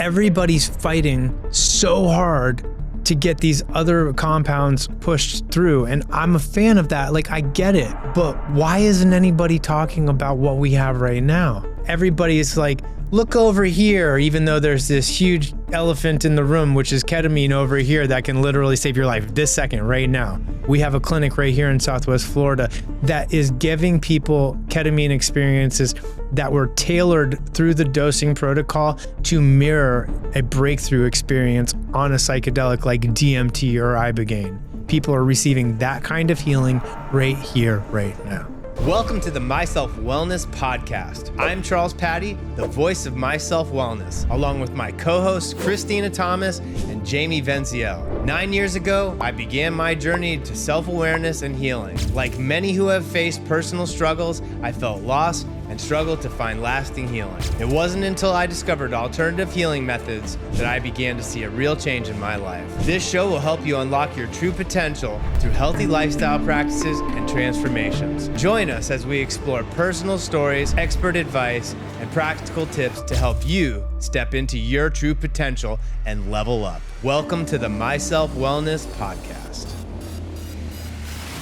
everybody's fighting so hard to get these other compounds pushed through. And I'm a fan of that. Like, I get it. But why isn't anybody talking about what we have right now? Everybody is like, look over here, even though there's this huge elephant in the room, which is ketamine over here that can literally save your life this second, right now. We have a clinic right here in Southwest Florida that is giving people ketamine experiences that were tailored through the dosing protocol to mirror a breakthrough experience on a psychedelic like DMT or Ibogaine. People are receiving that kind of healing right here, right now. Welcome to the Myself Wellness Podcast. I'm Charles Patti, the voice of Myself Wellness, along with my co-hosts Christina Thomas and Jamie Ziel. 9 years ago, I began my journey to self-awareness and healing. Like many who have faced personal struggles, I felt lost and struggled to find lasting healing. It wasn't until I discovered alternative healing methods that I began to see a real change in my life. This show will help you unlock your true potential through healthy lifestyle practices and transformations. Join us as we explore personal stories, expert advice, and practical tips to help you step into your true potential and level up. Welcome to the Myself Wellness Podcast.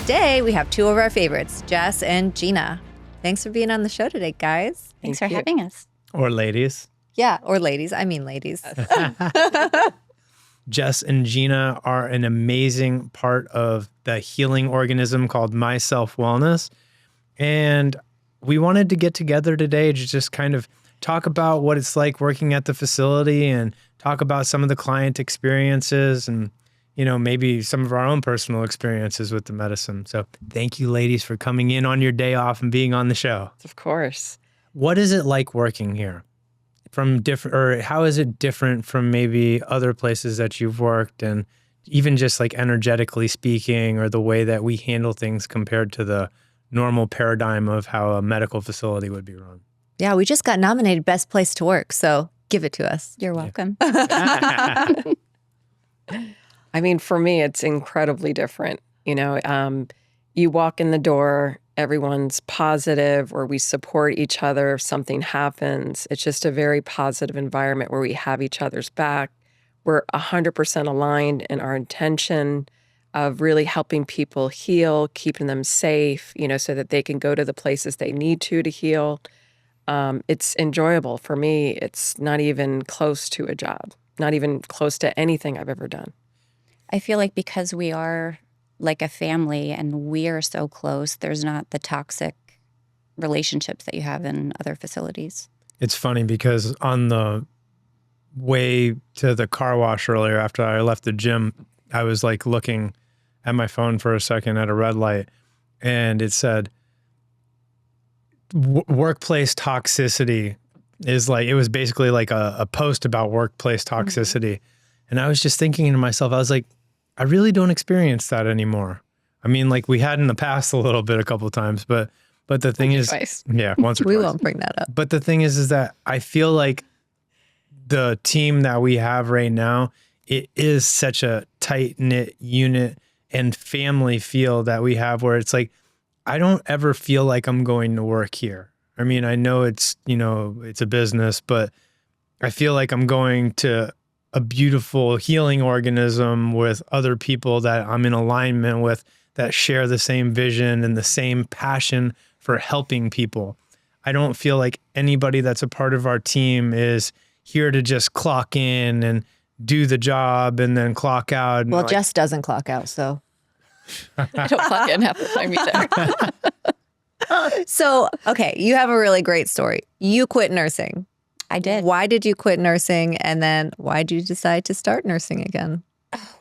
Today, we have two of our favorites, Jess and Gina. Thanks for being on the show today, guys. Thanks for having us. Or ladies. Yeah, or ladies. I mean ladies. Jess and Gina are an amazing part of the healing organism called Myself Wellness. And we wanted to get together today to just kind of talk about what it's like working at the facility and talk about some of the client experiences and, you know, maybe some of our own personal experiences with the medicine. So thank you, ladies, for coming in on your day off and being on the show. Of course. What is it like working here? From different, or how is it different from maybe other places that you've worked, and even just like energetically speaking, or the way that we handle things compared to the normal paradigm of how a medical facility would be run? Yeah, we just got nominated Best Place to Work, so give it to us. You're welcome. I mean, for me, it's incredibly different. You know, you walk in the door, everyone's positive, or we support each other if something happens. It's just a very positive environment where we have each other's back. We're 100% aligned in our intention of really helping people heal, keeping them safe, you know, so that they can go to the places they need to heal. It's enjoyable. For me, it's not even close to a job, not even close to anything I've ever done. I feel like because we are like a family and we are so close, there's not the toxic relationships that you have in other facilities. It's funny because on the way to the car wash earlier after I left the gym, I was like looking at my phone for a second at a red light, and it said workplace toxicity is like, it was basically like a post about workplace toxicity. Mm-hmm. And I was just thinking to myself, I was like, I really don't experience that anymore. I mean, like we had in the past a little bit, a couple of times, but the thing is, twice. Yeah, once or We twice. won't bring that up. But the thing is that I feel like the team that we have right now, it is such a tight knit unit and family feel that we have, where it's like, I don't ever feel like I'm going to work here. I mean, I know it's, you know, it's a business, but I feel like I'm going to a beautiful healing organism with other people that I'm in alignment with, that share the same vision and the same passion for helping people. I don't feel like anybody that's a part of our team is here to just clock in and do the job and then clock out. Well, Jess doesn't clock out, so. I don't clock in half the time either. So, okay, you have a really great story. You quit nursing. I did. Why did you quit nursing? And then why did you decide to start nursing again?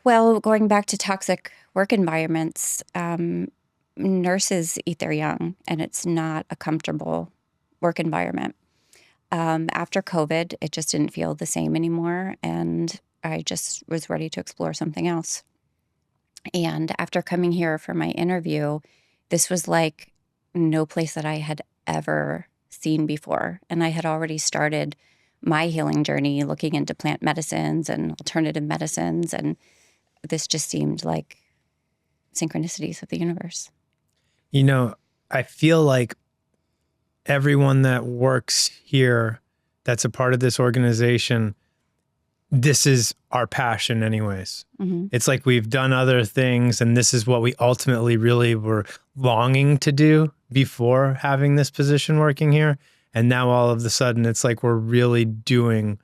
Well, going back to toxic work environments, nurses eat their young, and it's not a comfortable work environment. After COVID, it just didn't feel the same anymore, and I just was ready to explore something else. And after coming here for my interview, this was like no place that I had ever seen before. And I had already started my healing journey looking into plant medicines and alternative medicines. And this just seemed like synchronicities of the universe. You know, I feel like everyone that works here that's a part of this organization this is our passion anyways. Mhm. It's like we've done other things and this is what we ultimately really were longing to do before having this position working here. And now all of a sudden it's like we're really doing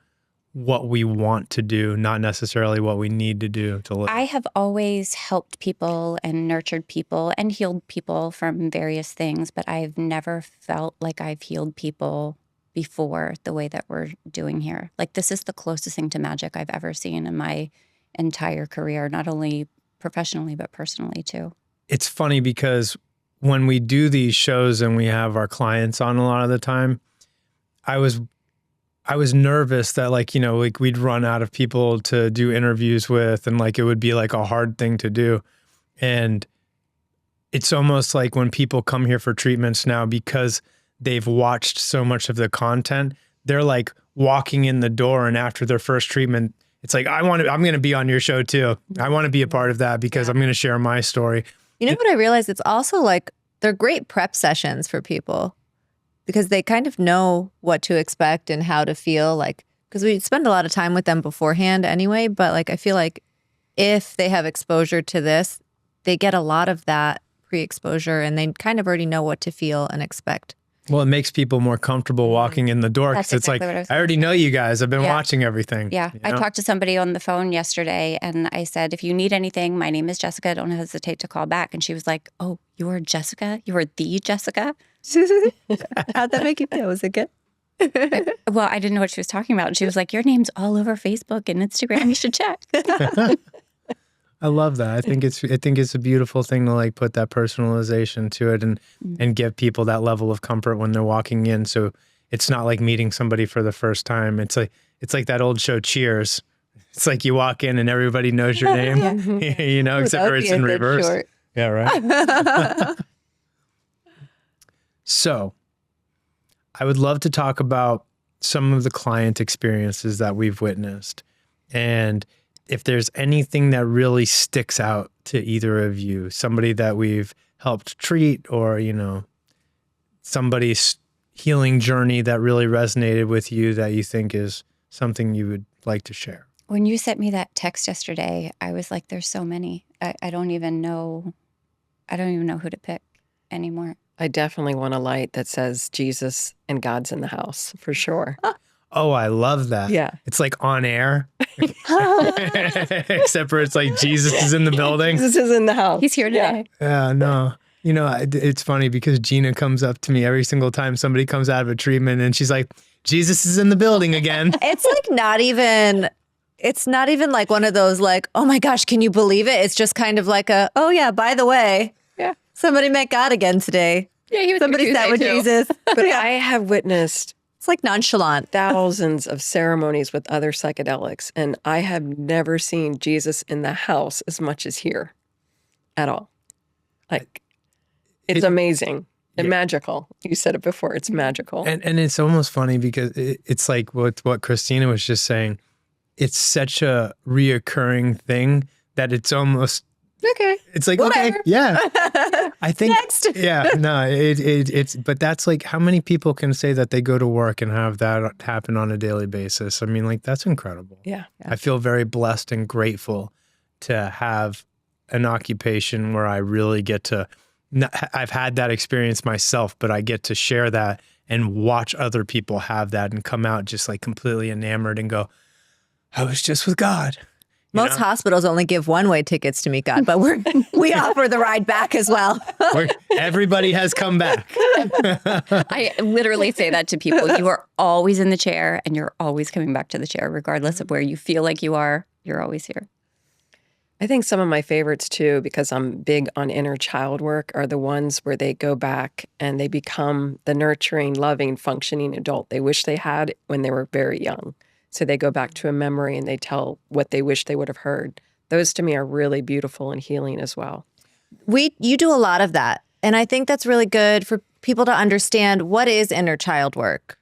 what we want to do, not necessarily what we need to do to live. I have always helped people and nurtured people and healed people from various things, but I've never felt like I've healed people before the way that we're doing here. Like, this is the closest thing to magic I've ever seen in my entire career, not only professionally, but personally too. It's funny because when we do these shows and we have our clients on a lot of the time, I was nervous that like we'd run out of people to do interviews with and like it would be like a hard thing to do. And it's almost like when people come here for treatments now, because they've watched so much of the content, they're like walking in the door and after their first treatment, it's like, I'm going to be on your show too. I want to be a part of that because I'm going to share my story. You know what I realized? It's also like they're great prep sessions for people because they kind of know what to expect and how to feel, like, because we spend a lot of time with them beforehand anyway. But like, I feel like if they have exposure to this, they get a lot of that pre-exposure and they kind of already know what to feel and expect. Well, it makes people more comfortable walking in the door because That's it's like, exactly what I was I already know you guys. I've been watching everything. Yeah. you I know? talked to somebody on the phone yesterday and I said, if you need anything, my name is Jessica. Don't hesitate to call back. And she was like, oh, you're Jessica? You're the Jessica? How'd that make you feel? Was it good? Well, I didn't know what she was talking about. And she was like, your name's all over Facebook and Instagram. You should check. I love that. I think it's a beautiful thing to like put that personalization to it and give people that level of comfort when they're walking in. So it's not like meeting somebody for the first time. It's like that old show Cheers. It's like you walk in and everybody knows your name, except for it's in reverse. Short. Yeah, right. So I would love to talk about some of the client experiences that we've witnessed. And if there's anything that really sticks out to either of you, somebody that we've helped treat or, somebody's healing journey that really resonated with you that you think is something you would like to share. When you sent me that text yesterday, I was like, there's so many. I don't even know who to pick anymore. I definitely want a light that says Jesus and God's in the house for sure. Oh, I love that. Yeah. It's like on air, except for it's like Jesus is in the building. Jesus is in the house. He's here today. Yeah, no. It's funny because Gina comes up to me every single time somebody comes out of a treatment and she's like, Jesus is in the building again. It's like it's not even like one of those like, oh my gosh, can you believe it? It's just kind of like oh yeah, by the way, somebody met God again today. Yeah, he was Somebody sat with Jesus. But I have witnessed It's like nonchalant. thousands of ceremonies with other psychedelics, and I have never seen Jesus in the house as much as here at all. Like, it's amazing and magical. You said it before. It's magical. And it's almost funny because it's like what Christina was just saying. It's such a reoccurring thing that it's almost Okay. It's like, Whatever. okay, yeah. I think Next. Yeah, no, it's but that's like how many people can say that they go to work and have that happen on a daily basis? I mean, like that's incredible. Yeah. I feel very blessed and grateful to have an occupation where I really get to I've had that experience myself, but I get to share that and watch other people have that and come out just like completely enamored and go, I was just with God. Most hospitals only give one-way tickets to meet God, but we offer the ride back as well. Everybody has come back. I literally say that to people. You are always in the chair and you're always coming back to the chair, regardless of where you feel like you are. You're always here. I think some of my favorites too, because I'm big on inner child work, are the ones where they go back and they become the nurturing, loving, functioning adult they wish they had when they were very young. So they go back to a memory and they tell what they wish they would have heard. Those to me are really beautiful and healing as well. You do a lot of that. And I think that's really good for people to understand what is inner child work.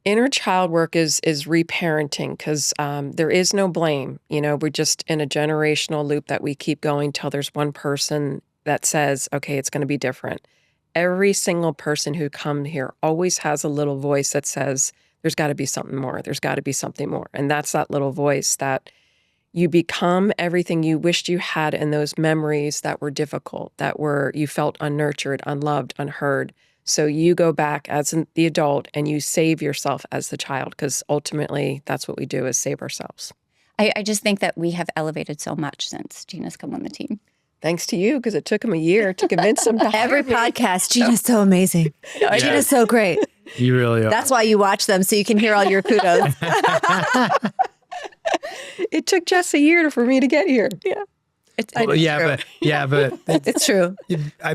Inner child work is reparenting because there is no blame. We're just in a generational loop that we keep going till there's one person that says, okay, it's going to be different. Every single person who comes here always has a little voice that says, there's got to be something more. There's got to be something more. And that's that little voice that you become everything you wished you had in those memories that were difficult, you felt unnurtured, unloved, unheard. So you go back as the adult and you save yourself as the child, because ultimately that's what we do, is save ourselves. I just think that we have elevated so much since Gina's come on the team. Thanks to you, because it took him a year to convince him to Every hire me. podcast, Gina's so amazing. Gina's so great. You really are. That's why you watch them, so you can hear all your kudos. It took Jess a year for me to get here. Yeah. But It's true.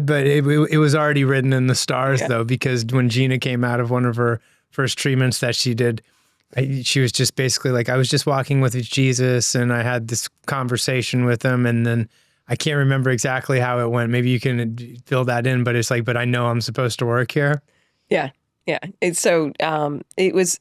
but it was already written in the stars though, because when Gina came out of one of her first treatments that she did, she was just basically like, I was just walking with Jesus and I had this conversation with him, and then I can't remember exactly how it went. Maybe you can fill that in, but it's like, but I know I'm supposed to work here. Yeah. Yeah. It's so, it was,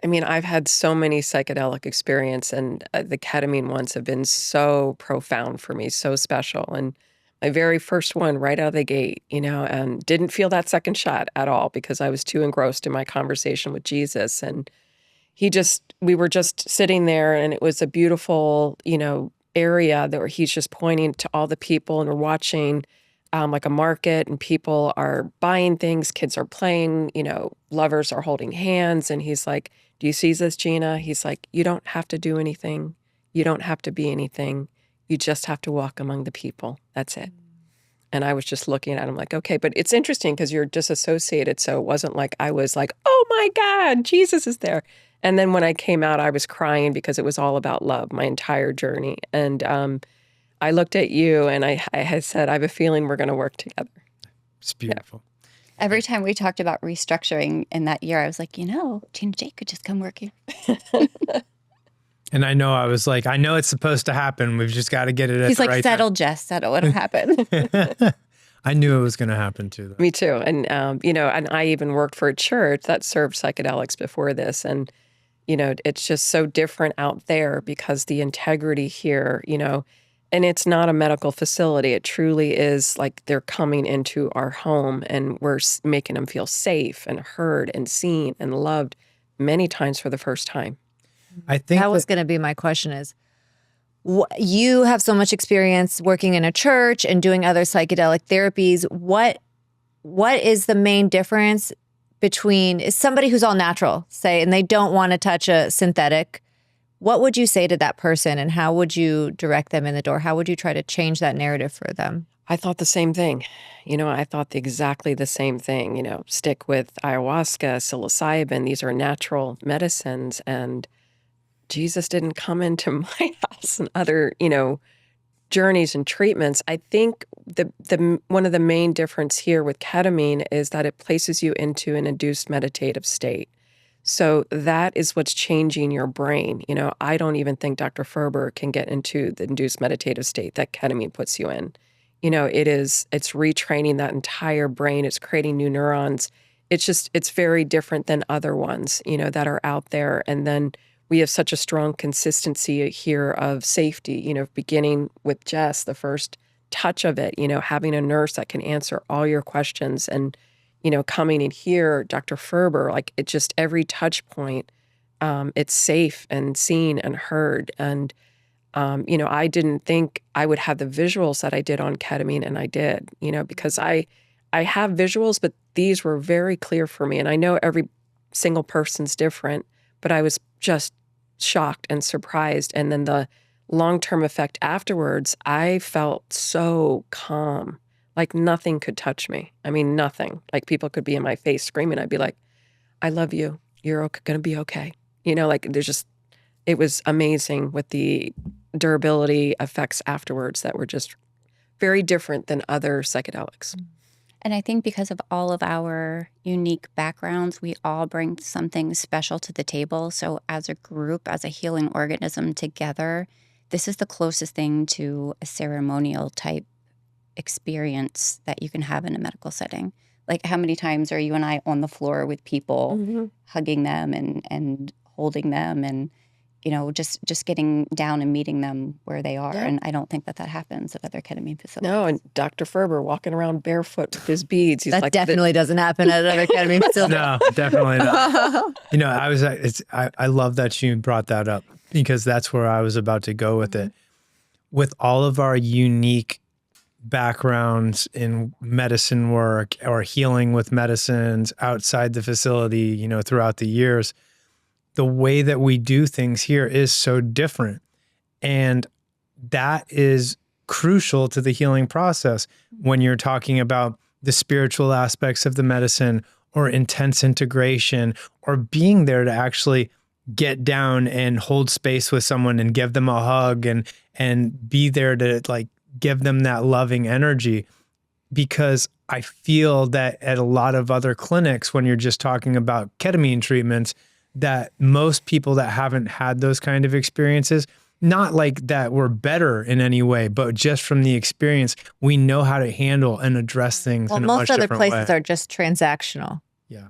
I mean, I've had so many psychedelic experience, and the ketamine ones have been so profound for me, so special. And my very first one right out of the gate, and didn't feel that second shot at all, because I was too engrossed in my conversation with Jesus. And we were just sitting there, and it was a beautiful, area where he's just pointing to all the people, and we're watching like a market, and people are buying things, kids are playing, lovers are holding hands. And he's like, do you see this, Gina? He's like, you don't have to do anything. You don't have to be anything. You just have to walk among the people. That's it. And I was just looking at him like, okay, but it's interesting because you're disassociated. So it wasn't like I was like, oh my God, Jesus is there. And then when I came out, I was crying because it was all about love, my entire journey. And I looked at you and I had said, I have a feeling we're going to work together. It's beautiful. Yeah. Every time we talked about restructuring in that year, I was like, Gina J could just come work here. And I know I was like, I know it's supposed to happen. We've just got to get it at He's the like, right settle, Jess, settle. It'll happen. I knew it was going to happen too, though. Me too. And, and I even worked for a church that served psychedelics before this. And, it's just so different out there because the integrity here, and it's not a medical facility. It truly is like they're coming into our home and we're making them feel safe and heard and seen and loved many times for the first time. I think that was going to be my question is, you have so much experience working in a church and doing other psychedelic therapies. What is the main difference between is somebody who's all natural, say, and they don't want to touch a synthetic? What would you say to that person, and how would you direct them in the door? How would you try to change that narrative for them? I thought the same thing. I thought exactly the same thing. Stick with ayahuasca, psilocybin. These are natural medicines. And Jesus didn't come into my house and other, journeys and treatments. I think the one of the main difference here with ketamine is that it places you into an induced meditative state. So that is what's changing your brain. I don't even think Dr. Ferber can get into the induced meditative state that ketamine puts you in. It's retraining that entire brain. It's creating new neurons. It's very different than other ones, that are out there. And then we have such a strong consistency here of safety, beginning with Jess, the first touch of it, having a nurse that can answer all your questions and, coming in here, Dr. Ferber, like it just every touch point, it's safe and seen and heard. And, I didn't think I would have the visuals that I did on ketamine, and I did, because I have visuals, but these were very clear for me. And I know every single person's different, but I was just shocked and surprised. And then the long-term effect afterwards, I felt so calm, like nothing could touch me. I mean, nothing. Like people could be in my face screaming. I'd be like, I love you. You're going to be okay. It was amazing with the durability effects afterwards that were just very different than other psychedelics. And I think because of all of our unique backgrounds, we all bring something special to the table. So as a group, as a healing organism together, this is the closest thing to a ceremonial type experience that you can have in a medical setting. Like how many times are you and I on the floor with people, hugging them and holding them? And, just getting down and meeting them where they are. And I don't think that happens at other ketamine facilities. No, and Dr. Ferber walking around barefoot with his beads. He's That like, definitely doesn't happen at other ketamine facilities. No, definitely not. I love that you brought that up, because that's where I was about to go with it. With all of our unique backgrounds in medicine work or healing with medicines outside the facility, throughout the years, the way that we do things here is so different. And that is crucial to the healing process when you're talking about the spiritual aspects of the medicine or intense integration or being there to actually get down and hold space with someone and give them a hug and be there to like give them that loving energy. Because I feel that at a lot of other clinics, when you're just talking about ketamine treatments, that most people that haven't had those kind of experiences, not like that we're better in any way, but just from the experience, we know how to handle and address things in a much most other different way. places are just transactional. Yeah.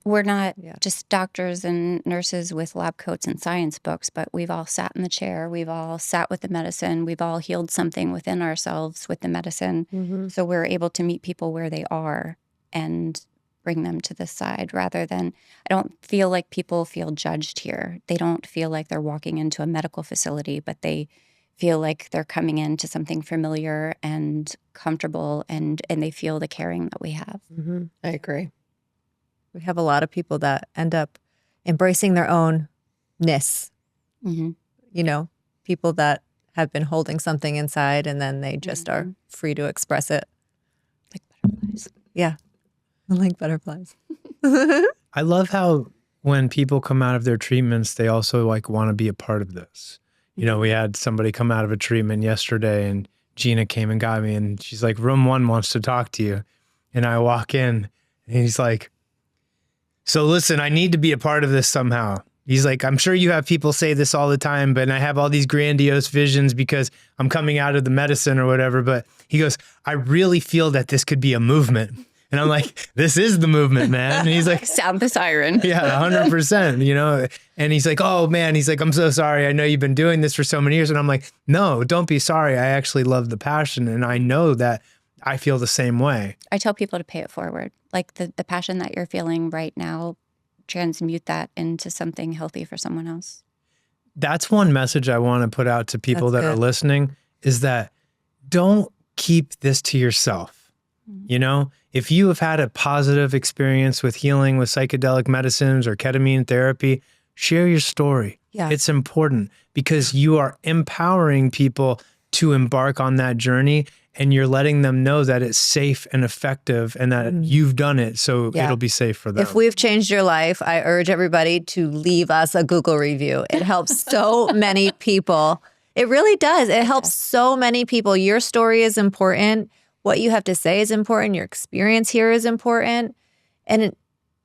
We're not just doctors and nurses with lab coats and science books, but we've all sat in the chair. We've all sat with the medicine. We've all healed something within ourselves with the medicine. So we're able to meet people where they are and bring them to this side rather than, I don't feel like people feel judged here. They don't feel like they're walking into a medical facility, but they feel like they're coming into something familiar and comfortable, and they feel the caring that we have. I agree. We have a lot of people that end up embracing their own-ness. People that have been holding something inside and then they just are free to express it. Like butterflies. Yeah. Like butterflies. I love how when people come out of their treatments, they also like want to be a part of this. We had somebody come out of a treatment yesterday and Gina came and got me and she's like, room 1 wants to talk to you. And I walk in and he's like, so listen, I need to be a part of this somehow. He's like, I'm sure you have people say this all the time, but I have all these grandiose visions because I'm coming out of the medicine or whatever. But he goes, I really feel that this could be a movement. And I'm like, this is the movement, man. And he's like, sound the siren. Yeah, 100%, And he's like, oh man, he's like, I'm so sorry. I know you've been doing this for so many years. And I'm like, no, don't be sorry. I actually love the passion. And I know that I feel the same way. I tell people to pay it forward. Like the passion that you're feeling right now, transmute that into something healthy for someone else. That's one message I want to put out to people that are listening is that don't keep this to yourself. If you have had a positive experience with healing with psychedelic medicines or ketamine therapy, share your story. Yeah. It's important because you are empowering people to embark on that journey and you're letting them know that it's safe and effective and that you've done it. So it'll be safe for them. If we've changed your life, I urge everybody to leave us a Google review. It helps so many people. It really does. It helps so many people. Your story is important. What you have to say is important. Your experience here is important. And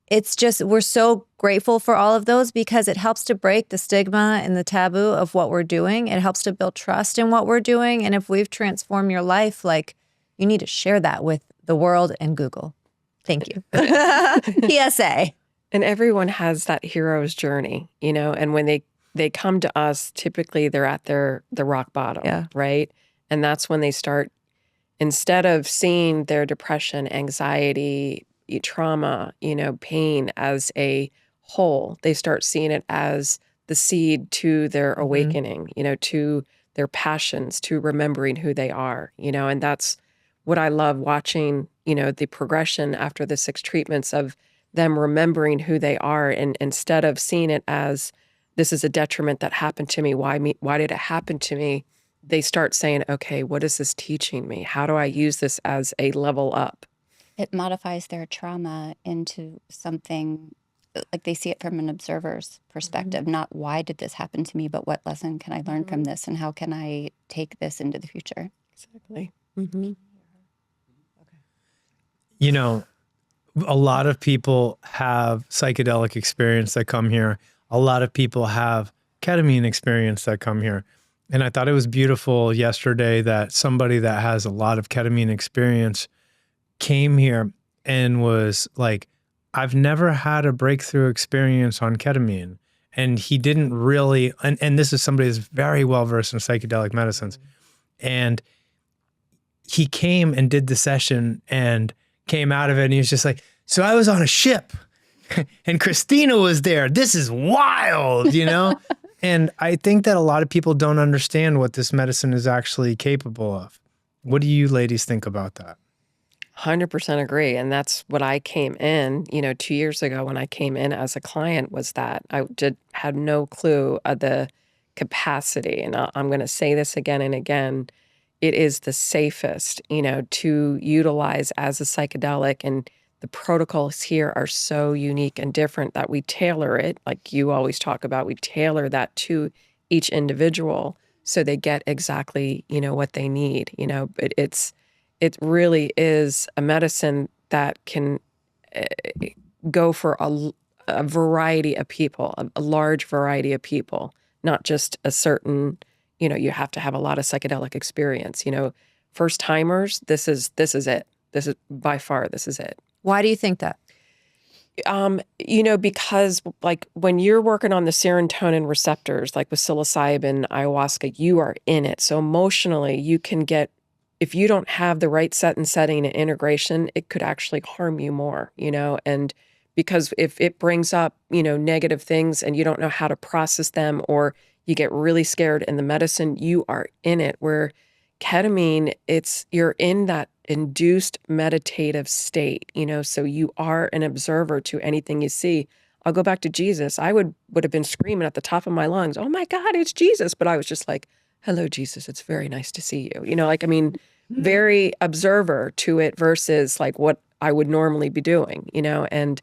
it's just, we're so grateful for all of those because it helps to break the stigma and the taboo of what we're doing. It helps to build trust in what we're doing. And if we've transformed your life, like, you need to share that with the world and Google. Thank you. PSA. And everyone has that hero's journey, and when they come to us, typically they're at the rock bottom, right? And that's when they start, instead of seeing their depression, anxiety, trauma, pain as a whole, they start seeing it as the seed to their awakening, to their passions, to remembering who they are, and that's what I love watching, the progression after the 6 treatments of them remembering who they are. And instead of seeing it as this is a detriment that happened to me, why did it happen to me? They start saying, okay, what is this teaching me? How do I use this as a level up? It modifies their trauma into something, like they see it from an observer's perspective, not why did this happen to me, but what lesson can I learn from this and how can I take this into the future? Exactly. A lot of people have psychedelic experience that come here. A lot of people have ketamine experience that come here. And I thought it was beautiful yesterday that somebody that has a lot of ketamine experience came here and was like, I've never had a breakthrough experience on ketamine. and he didn't really, and this is somebody who's very well versed in psychedelic medicines. And he came and did the session and came out of it, and he was just like, so I was on a ship and Christina was there. This is wild, you know? And I think that a lot of people don't understand what this medicine is actually capable of. What do you ladies think about that? 100% agree. And that's what I came in, 2 years ago when I came in as a client, was that I had no clue of the capacity. And I'm going to say this again and again. It is the safest, to utilize as a psychedelic. And the protocols here are so unique and different that we tailor it, like you always talk about, we tailor that to each individual so they get exactly, what they need. It really is a medicine that can go for a variety of people, a large variety of people, not just a certain, you have to have a lot of psychedelic experience. First timers, this is it. This is by far, this is it. Why do you think that? Because like when you're working on the serotonin receptors, like with psilocybin, ayahuasca, you are in it. So emotionally, you can get, if you don't have the right set and setting and integration, it could actually harm you more, and because if it brings up, negative things and you don't know how to process them, or you get really scared in the medicine, you are in it. Where ketamine, you're in that induced meditative state, so you are an observer to anything you see. I'll go back to Jesus. I would have been screaming at the top of my lungs, oh my God, it's Jesus. But I was just like, hello, Jesus, it's very nice to see you. Very observer to it versus like what I would normally be doing, and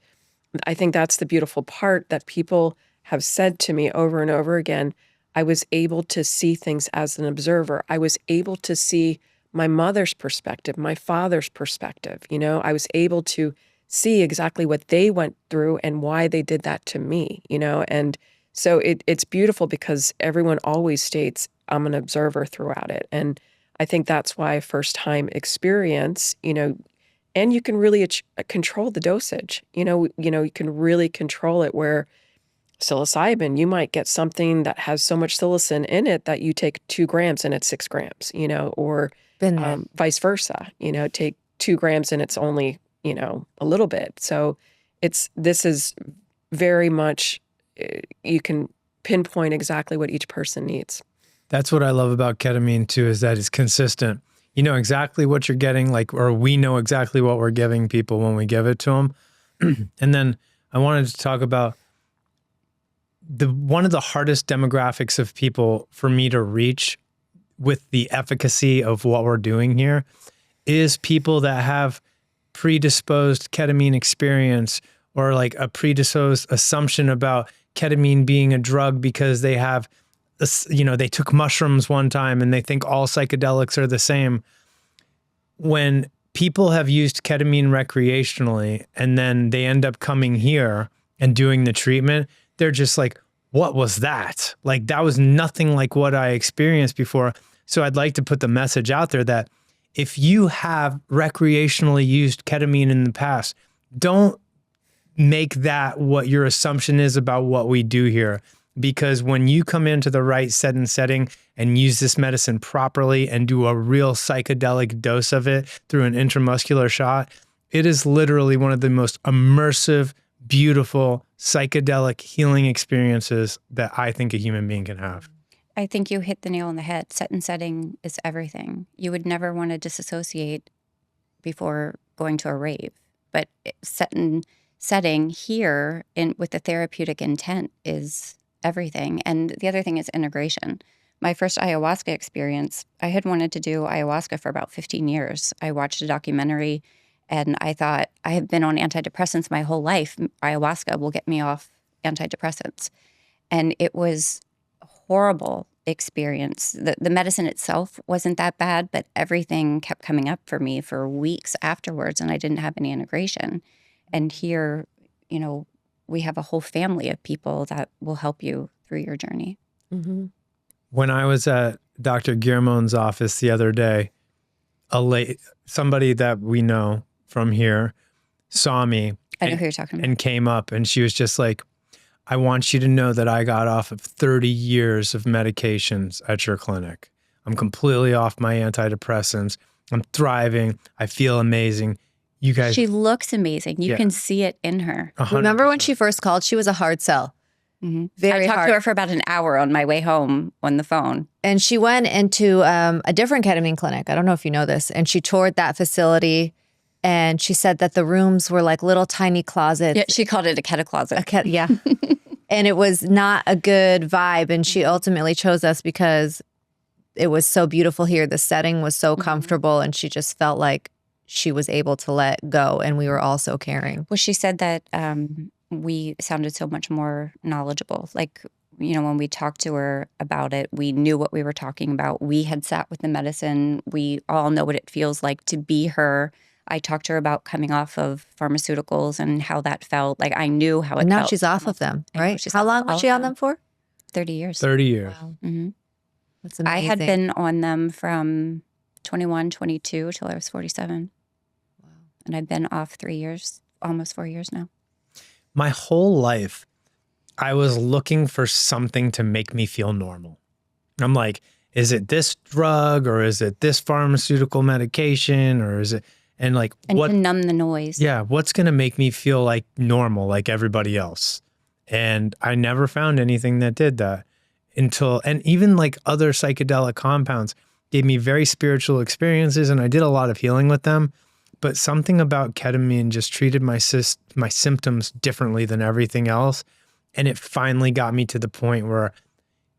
I think that's the beautiful part that people have said to me over and over again. I was able to see things as an observer. I was able to see my mother's perspective, my father's perspective. I was able to see exactly what they went through and why they did that to me, and so it's beautiful because everyone always states I'm an observer throughout it. And I think that's why first time experience, and you can really control the dosage, you can really control it, where psilocybin, you might get something that has so much psilocin in it that you take 2 grams and it's 6 grams, or vice versa, take 2 grams and it's only, a little bit. So this is very much, you can pinpoint exactly what each person needs. That's what I love about ketamine too, is that it's consistent. You know exactly what you're getting, or we know exactly what we're giving people when we give it to them. And then I wanted to talk about one of the hardest demographics of people for me to reach with the efficacy of what we're doing here is people that have predisposed ketamine experience, or like a predisposed assumption about ketamine being a drug because they have, they took mushrooms one time and they think all psychedelics are the same. When people have used ketamine recreationally and then they end up coming here and doing the treatment, they're just like, what was that? Like, that was nothing like what I experienced before. So I'd like to put the message out there that if you have recreationally used ketamine in the past, don't make that what your assumption is about what we do here. Because when you come into the right set and setting and use this medicine properly and do a real psychedelic dose of it through an intramuscular shot, it is literally one of the most immersive, beautiful, psychedelic healing experiences that I think a human being can have. I think you hit the nail on the head. Set and setting is everything. You would never want to disassociate before going to a rave, but set and setting here with the therapeutic intent is everything. And the other thing is integration. My first ayahuasca experience, I had wanted to do ayahuasca for about 15 years. I watched a documentary and I thought, I have been on antidepressants my whole life. Ayahuasca will get me off antidepressants. And it was a horrible experience. The medicine itself wasn't that bad, but everything kept coming up for me for weeks afterwards, and I didn't have any integration. And here, we have a whole family of people that will help you through your journey. Mm-hmm. When I was at Dr. Guillermo's office the other day, somebody that we know from here saw me. I know who you're talking about. And came up and she was just like, I want you to know that I got off of 30 years of medications at your clinic. I'm completely off my antidepressants. I'm thriving. I feel amazing. You guys. She looks amazing. You Yeah. can see it in her. 100%. Remember when she first called? She was a hard sell. Very I talked hard. to her for about an hour on my way home on the phone. And she went into a different ketamine clinic. I don't know if you know this. And she toured that facility. And she said that the rooms were like little tiny closets. Yeah, she called it a keta closet. Yeah. And it was not a good vibe. And she ultimately chose us because it was so beautiful here. The setting was so comfortable. And she just felt like she was able to let go. And we were all so caring. Well, she said that we sounded so much more knowledgeable. Like, you know, when we talked to her about it, we knew what we were talking about. We had sat with the medicine. We all know what it feels like to be her. I talked to her about coming off of pharmaceuticals and how that felt. Like, I knew how it And now felt. she's off of them, I know, right? she's How off long of was all she of on them for? 30 years. 30 years. Wow. Mm-hmm. That's amazing. I had been on them from 21, 22 till I was 47. Wow. And I've been off 3 years, almost 4 years now. My whole life, I was looking for something to make me feel normal. I'm like, is it this drug or is it this pharmaceutical medication or is it, and like, And what, to numb the noise. yeah, what's going to make me feel like normal, like everybody else? And I never found anything that did that and even like other psychedelic compounds gave me very spiritual experiences and I did a lot of healing with them. But something about ketamine just treated my symptoms differently than everything else. And it finally got me to the point where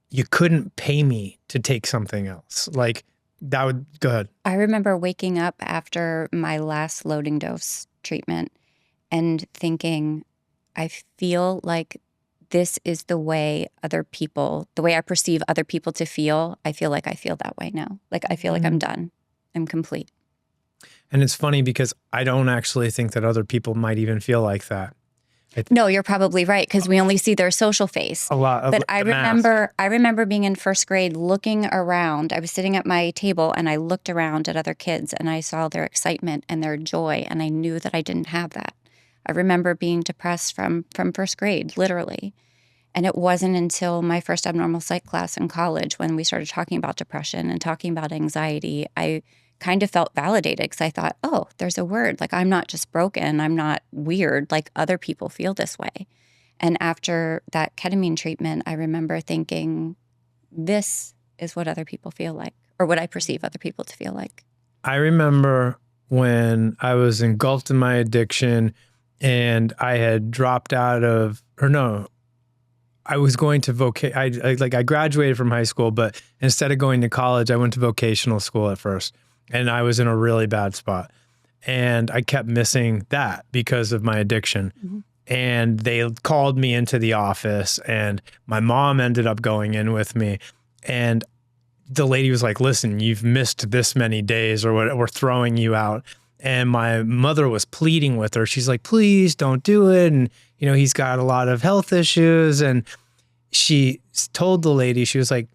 you couldn't pay me to take something else. Like that would, go ahead. I remember waking up after my last loading dose treatment and thinking, I feel like this is the way I perceive other people to feel. I feel like I feel that way now. Like I feel like I'm done. I'm complete. And it's funny because I don't actually think that other people might even feel like that. No, you're probably right because we only see their social face. A lot of But I the mask. remember being in first grade looking around. I was sitting at my table and I looked around at other kids and I saw their excitement and their joy and I knew that I didn't have that. I remember being depressed from first grade, literally. And it wasn't until my first abnormal psych class in college when we started talking about depression and talking about anxiety, I kind of felt validated because I thought, oh, there's a word. Like, I'm not just broken. I'm not weird. Like, other people feel this way. And after that ketamine treatment, I remember thinking, this is what other people feel like, or what I perceive other people to feel like. I remember when I was engulfed in my addiction and I had dropped out of, or no, I was going to I graduated from high school, but instead of going to college, I went to vocational school at first. And I was in a really bad spot. And I kept missing that because of my addiction. Mm-hmm. And they called me into the office and my mom ended up going in with me. And the lady was like, listen, you've missed this many days or what, we're throwing you out. And my mother was pleading with her. She's like, please don't do it. And, you know, he's got a lot of health issues. And she told the lady, she was like,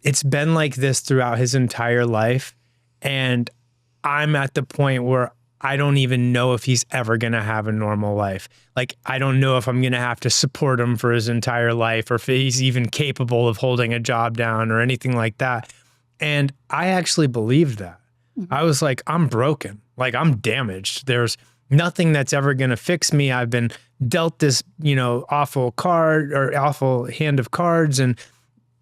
it's been like this throughout his entire life. And I'm at the point where I don't even know if he's ever going to have a normal life. Like, I don't know if I'm going to have to support him for his entire life or if he's even capable of holding a job down or anything like that. And I actually believed that. Mm-hmm. I was like, I'm broken. Like, I'm damaged. There's nothing that's ever going to fix me. I've been dealt this, you know, awful card or awful hand of cards and,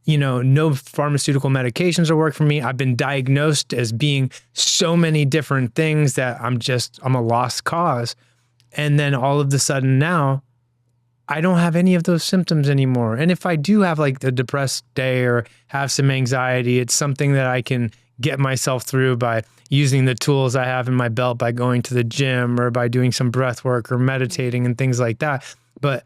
you know, no pharmaceutical medications will work for me. I've been diagnosed as being so many different things that I'm a lost cause. And then all of a sudden now, I don't have any of those symptoms anymore. And if I do have like a depressed day or have some anxiety, it's something that I can get myself through by using the tools I have in my belt, by going to the gym or by doing some breath work or meditating and things like that. But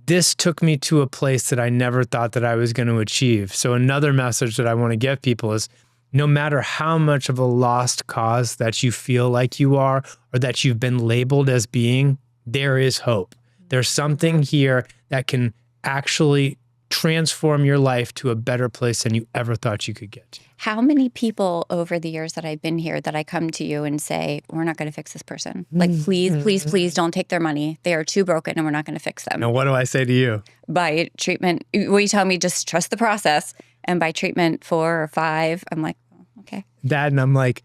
this took me to a place that I never thought that I was going to achieve. So another message that I want to give people is no matter how much of a lost cause that you feel like you are or that you've been labeled as being, there is hope. There's something here that can actually transform your life to a better place than you ever thought you could get to. How many people over the years that I've been here that I come to you and say, we're not going to fix this person. Like, please don't take their money. They are too broken and we're not going to fix them. Now, what do I say to you? By treatment, well, you tell me just trust the process. And by treatment 4 or 5, I'm like, oh, okay. Dad, and I'm like,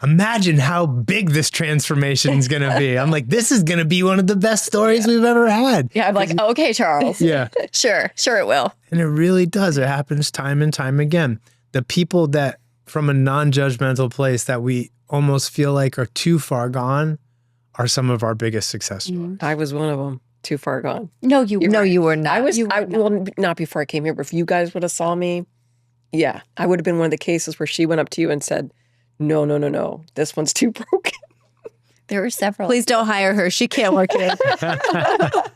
imagine how big this transformation is going to be. I'm like, this is going to be one of the best stories we've ever had. Yeah, I'm like, okay, Charles. Yeah. Sure it will. And it really does. It happens time and time again. The people that from a non-judgmental place that we almost feel like are too far gone are some of our biggest success stories. I was one of them. Too far gone. No, you were not. Well, not before I came here, but if you guys would have saw me, yeah, I would have been one of the cases where she went up to you and said, no, this one's too broken. There were several. Please don't hire her. She can't work it.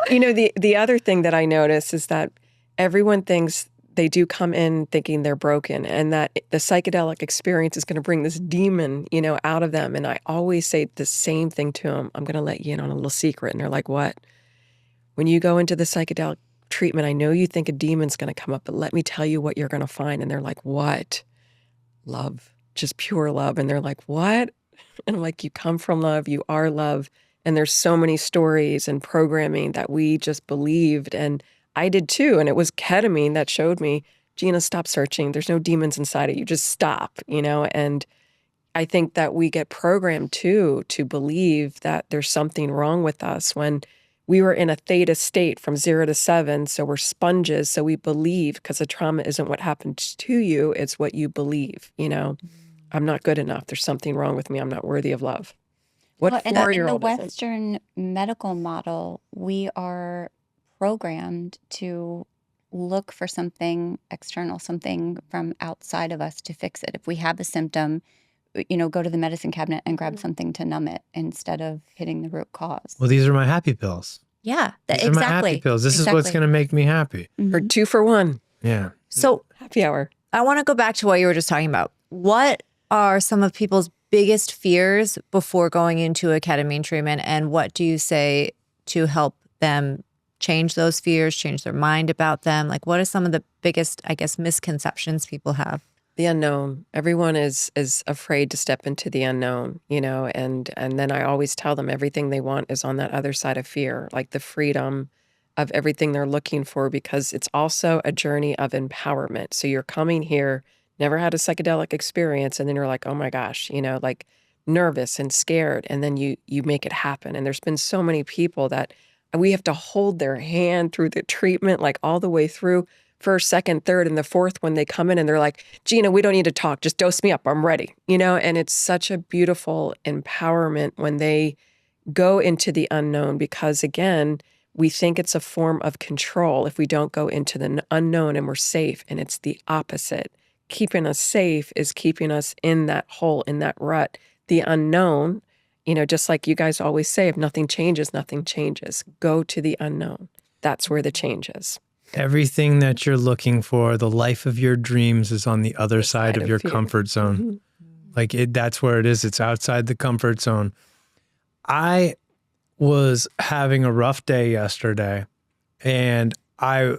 You know, the other thing that I notice is that everyone thinks they do come in thinking they're broken and that the psychedelic experience is going to bring this demon, you know, out of them. And I always say the same thing to them. I'm going to let you in on a little secret. And they're like, what? When you go into the psychedelic treatment, I know you think a demon's going to come up, but let me tell you what you're going to find. And they're like, what? Love, just pure love. And they're like, what? And I'm like, you come from love, you are love. And there's so many stories and programming that we just believed. And I did too. And it was ketamine that showed me, Gina, stop searching. There's no demons inside of you. Just stop, you know? And I think that we get programmed too to believe that there's something wrong with us when we were in a theta state from 0 to 7. So we're sponges. So we believe, because the trauma isn't what happened to you, it's what you believe, you know? I'm not good enough. There's something wrong with me. I'm not worthy of love. What in 4-year-old the isn't? Western medical model, we are programmed to look for something external, something from outside of us to fix it. If we have a symptom, you know, go to the medicine cabinet and grab something to numb it instead of hitting the root cause. Well, these are my happy pills. Yeah, These are my happy pills. This is what's going to make me happy. Or 2 for 1. Yeah. So Happy hour. I want to go back to what you were just talking about. What are some of people's biggest fears before going into a ketamine treatment? And what do you say to help them change those fears, change their mind about them? Like, what are some of the biggest, I guess, misconceptions people have? The unknown. Everyone is afraid to step into the unknown, you know, and then I always tell them everything they want is on that other side of fear, like the freedom of everything they're looking for, because it's also a journey of empowerment. So you're coming here, never had a psychedelic experience, and then you're like, oh my gosh, you know, like nervous and scared, and then you make it happen. And there's been so many people that we have to hold their hand through the treatment, like all the way through, first, second, third, and the fourth when they come in and they're like, Gina, we don't need to talk. Just dose me up. I'm ready. You know, and it's such a beautiful empowerment when they go into the unknown, because again, we think it's a form of control if we don't go into the unknown and we're safe. And it's the opposite. Keeping us safe is keeping us in that hole, in that rut. The unknown, you know, just like you guys always say, if nothing changes, nothing changes. Go to the unknown. That's where the change is. Everything that you're looking for, the life of your dreams is on the other side of your fear. comfort zone. Like that's where it is. It's outside the comfort zone. I was having a rough day yesterday and I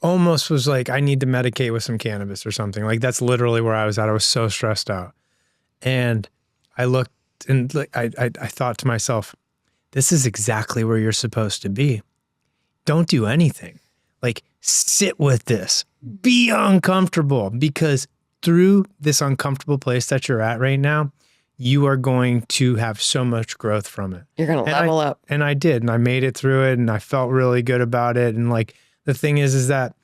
almost was like, I need to medicate with some cannabis or something. Like that's literally where I was at. I was so stressed out. And I looked and I thought to myself, this is exactly where you're supposed to be. Don't do anything. Like sit with this, be uncomfortable, because through this uncomfortable place that you're at right now, you are going to have so much growth from it. You're going to level up. And I did, and I made it through it and I felt really good about it. And like, the thing is that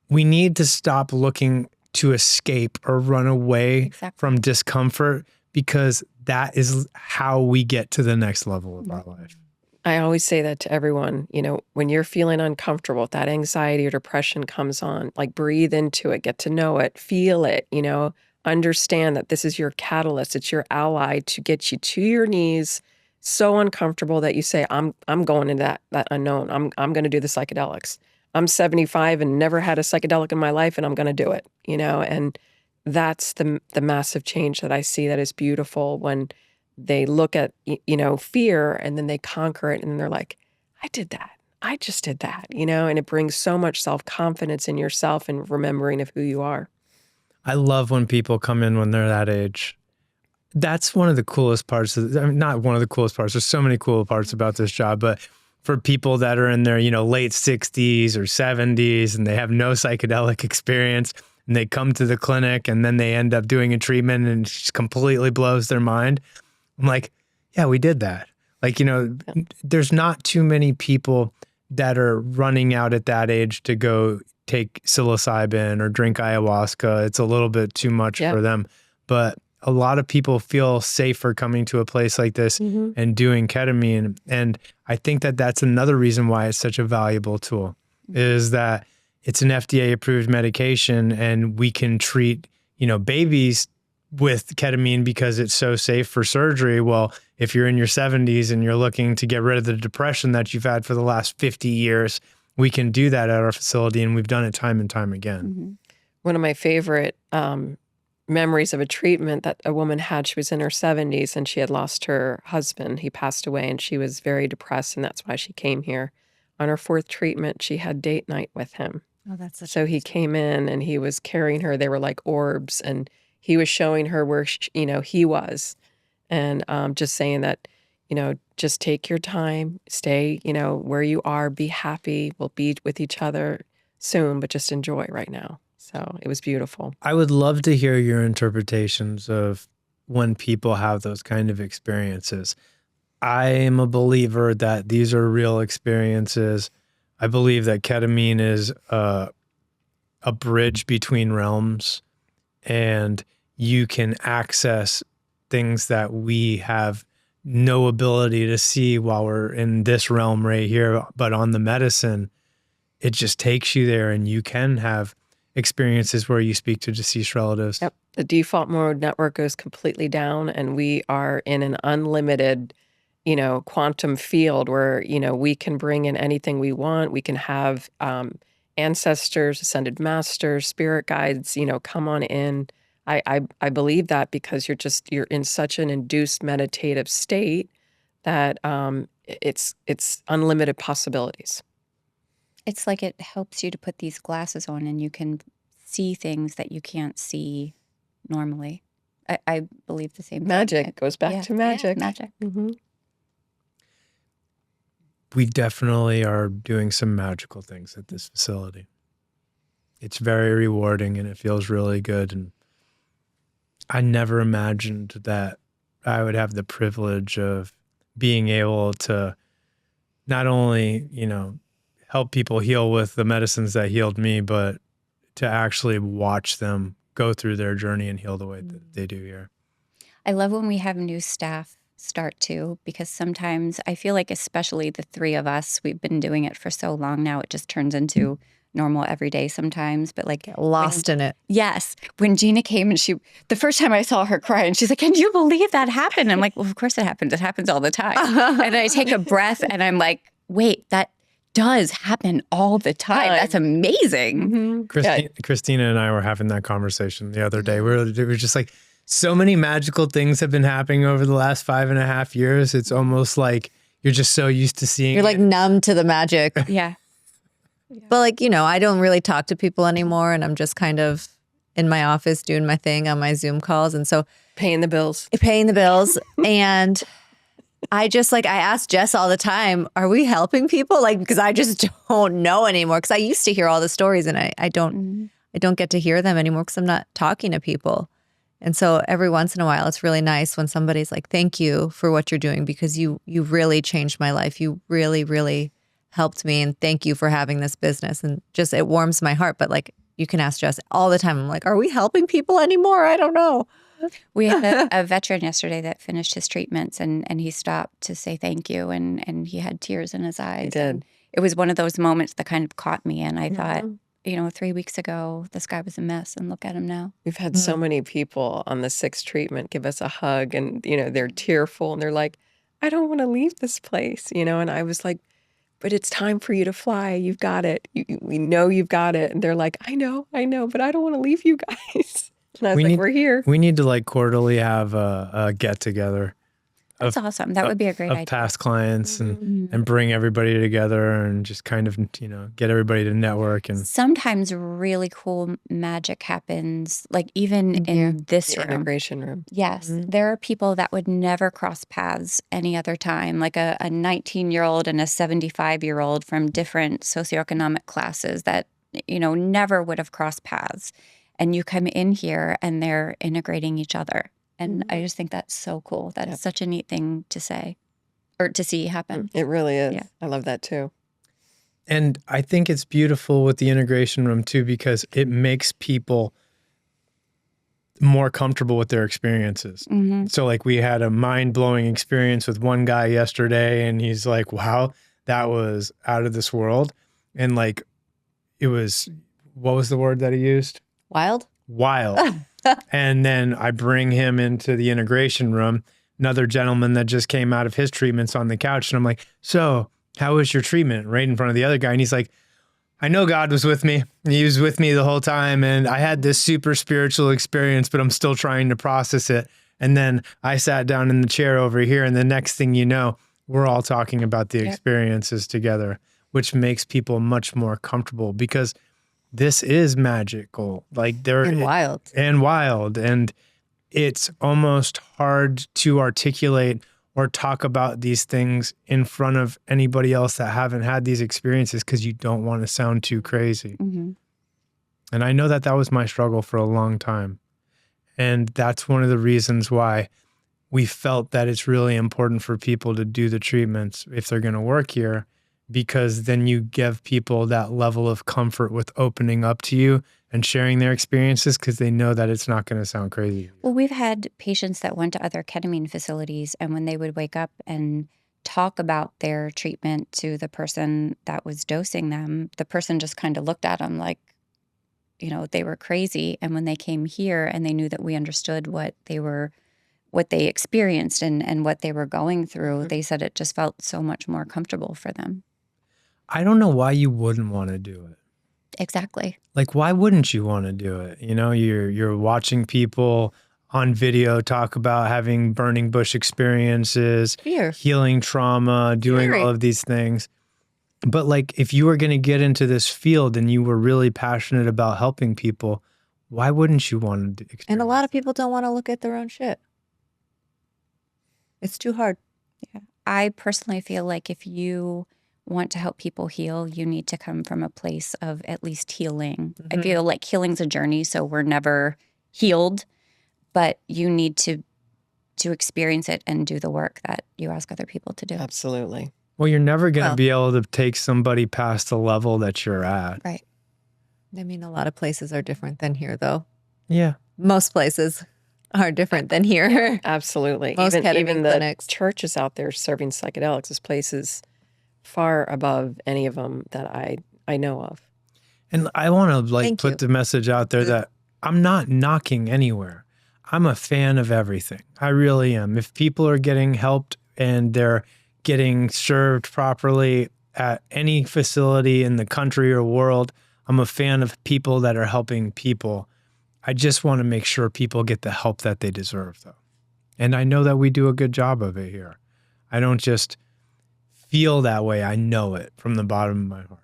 we need to stop looking to escape or run away from discomfort, because that is how we get to the next level of our life. I always say that to everyone, you know, when you're feeling uncomfortable, if that anxiety or depression comes on, like breathe into it, get to know it, feel it, you know, understand that this is your catalyst. It's your ally to get you to your knees, so uncomfortable that you say, I'm going into that unknown. I'm going to do the psychedelics. I'm 75 and never had a psychedelic in my life, and I'm going to do it, you know, and that's the massive change that I see that is beautiful when they look at, you know, fear and then they conquer it and they're like, I did that. I just did that, and it brings so much self-confidence in yourself and remembering of who you are. I love when people come in when they're that age. That's one of the coolest parts. Not one of the coolest parts. There's so many cool parts about this job, but for people that are in their, late 60s or 70s and they have no psychedelic experience and they come to the clinic and then they end up doing a treatment and it just completely blows their mind. I'm like, yeah, we did that. Like, there's not too many people that are running out at that age to go take psilocybin or drink ayahuasca. It's a little bit too much for them. But a lot of people feel safer coming to a place like this and doing ketamine. And I think that that's another reason why it's such a valuable tool, is that it's an FDA-approved medication and we can treat, babies with ketamine because it's so safe for surgery. Well, if you're in your 70s and you're looking to get rid of the depression that you've had for the last 50 years, we can do that at our facility, and we've done it time and time again. One of my favorite memories of a treatment that a woman had, she was in her 70s and she had lost her husband. He passed away and she was very depressed, and that's why she came here. On her 4th treatment, she had date night with him. Oh, that's such So he came in and he was carrying her. They were like orbs, and he was showing her where, he was. And just saying that, just take your time, stay, where you are, be happy. We'll be with each other soon, but just enjoy right now. So it was beautiful. I would love to hear your interpretations of when people have those kind of experiences. I am a believer that these are real experiences. I believe that ketamine is a bridge between realms, and you can access things that we have no ability to see while we're in this realm right here. But on the medicine, it just takes you there, and you can have experiences where you speak to deceased relatives. Yep. The default mode network goes completely down, and we are in an unlimited, quantum field where, we can bring in anything we want. We can have ancestors, ascended masters, spirit guides, come on in. I believe that because you're in such an induced meditative state that it's unlimited possibilities. It's like it helps you to put these glasses on and you can see things that you can't see normally. I believe the same thing. Magic goes back to magic. Yeah, magic. We definitely are doing some magical things at this facility. It's very rewarding and it feels really good. And I never imagined that I would have the privilege of being able to not only, help people heal with the medicines that healed me, but to actually watch them go through their journey and heal the way that they do here. I love when we have new staff start too, because sometimes I feel like, especially the 3 of us, we've been doing it for so long now, it just turns into normal every day sometimes, but like lost in it. Yes. When Gina came and the first time I saw her cry and she's like, can you believe that happened? I'm like, well, of course it happens. It happens all the time. And I take a breath and I'm like, wait, that does happen all the time. That's amazing. Christina and I were having that conversation the other day. We were just like, so many magical things have been happening over the last 5.5 years. It's almost like you're just so used to seeing You're like numb to the magic. Yeah. But like, I don't really talk to people anymore, and I'm just kind of in my office doing my thing on my Zoom calls. And so paying the bills. And I just I ask Jess all the time, are we helping people? Because I just don't know anymore. Because I used to hear all the stories and I don't get to hear them anymore because I'm not talking to people. And so every once in a while, it's really nice when somebody's like, thank you for what you're doing because you really changed my life. You really, really helped me. And thank you for having this business. And just, it warms my heart. But you can ask Jess all the time. I'm like, are we helping people anymore? I don't know. We had a veteran yesterday that finished his treatments and he stopped to say thank you. And he had tears in his eyes. He did. And it was one of those moments that kind of caught me. And I thought, 3 weeks ago, this guy was a mess and look at him now. We've had so many people on the 6th treatment give us a hug and, they're tearful and they're like, I don't want to leave this place, and I was like, but it's time for you to fly. You've got it. We know you've got it. And they're like, I know, but I don't want to leave you guys. And I was we're here. We need to quarterly have a get together. That's awesome. That would be a great of idea. past clients Mm-hmm. and bring everybody together and just kind of, get everybody to network. And Sometimes really cool magic happens, like even In here. in this The room. integration room. Yes, Mhm. there are people that would never cross paths any other time, like a 19-year-old and a 75-year-old from different socioeconomic classes that, never would have crossed paths. And you come in here and they're integrating each other. And I just think that's so cool. That is such a neat thing to say or to see happen. It really is. Yeah. I love that too. And I think it's beautiful with the integration room too, because it makes people more comfortable with their experiences. Mm-hmm. So like we had a mind-blowing experience with one guy yesterday and he's like, wow, that was out of this world. And like, it was, what was the word that he used? Wild? Wild. And then I bring him into the integration room, another gentleman that just came out of his treatments on the couch. And I'm like, so how was your treatment? Right in front of the other guy. And he's like, I know God was with me. He was with me the whole time. And I had this super spiritual experience, but I'm still trying to process it. And then I sat down in the chair over here. And the next thing you know, we're all talking about the experiences together, which makes people much more comfortable because this is magical. Like And wild. And wild. And it's almost hard to articulate or talk about these things in front of anybody else that haven't had these experiences because you don't want to sound too crazy. Mm-hmm. And I know that that was my struggle for a long time. And that's one of the reasons why we felt that it's really important for people to do the treatments if they're going to work here, because then you give people that level of comfort with opening up to you and sharing their experiences because they know that it's not going to sound crazy. Well, we've had patients that went to other ketamine facilities, and when they would wake up and talk about their treatment to the person that was dosing them, the person just kind of looked at them like, they were crazy. And when they came here and they knew that we understood what they experienced and what they were going through, they said it just felt so much more comfortable for them. I don't know why you wouldn't want to do it. Exactly. Like, why wouldn't you want to do it? You're watching people on video talk about having burning bush experiences, Fear. healing trauma, doing Scary. all of these things. But like, if you were going to get into this field and you were really passionate about helping people, why wouldn't you want to experience? And a lot of people don't want to look at their own shit. It's too hard. Yeah. I personally feel like if you want to help people heal, you need to come from a place of at least healing. I feel like healing's a journey, so we're never healed, but you need to experience it and do the work that you ask other people to do. Absolutely. Well, you're never going to Well- be able to take somebody past the level that you're at. Right. I mean, a lot of places are different than here, though. Yeah. Most places are different than here. Absolutely. Most even ketamine the clinics. churches out there serving psychedelics, this place is far above any of them that I know of. And I want to Thank put you. the message out there that I'm not knocking anywhere. I'm a fan of everything. I really am. If people are getting helped and they're getting served properly at any facility in the country or world, I'm a fan of people that are helping people. I just want to make sure people get the help that they deserve, though. And I know that we do a good job of it here. I don't just feel that way. I know it from the bottom of my heart.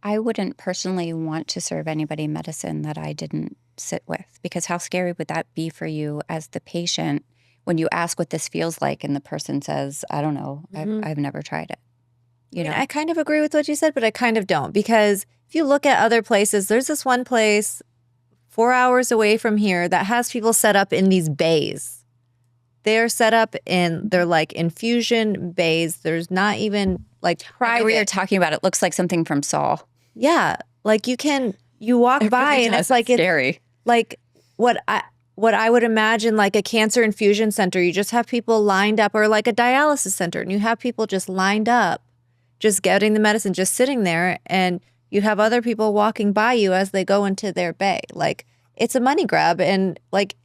I wouldn't personally want to serve anybody medicine that I didn't sit with, because how scary would that be for you as the patient when you ask what this feels like and the person says, I don't know, I've never tried it. I kind of agree with what you said, but I kind of don't, because if you look at other places, there's this one place 4 hours away from here that has people set up in these bays. They're set up they're like infusion bays. There's not even like private. We are talking about, it looks like something from Saw. Yeah. Like you walk by and it's like, scary. Like what I would imagine like a cancer infusion center. You just have people lined up, or like a dialysis center, and you have people just lined up, just getting the medicine, just sitting there, and you have other people walking by you as they go into their bay. Like, it's a money grab, and like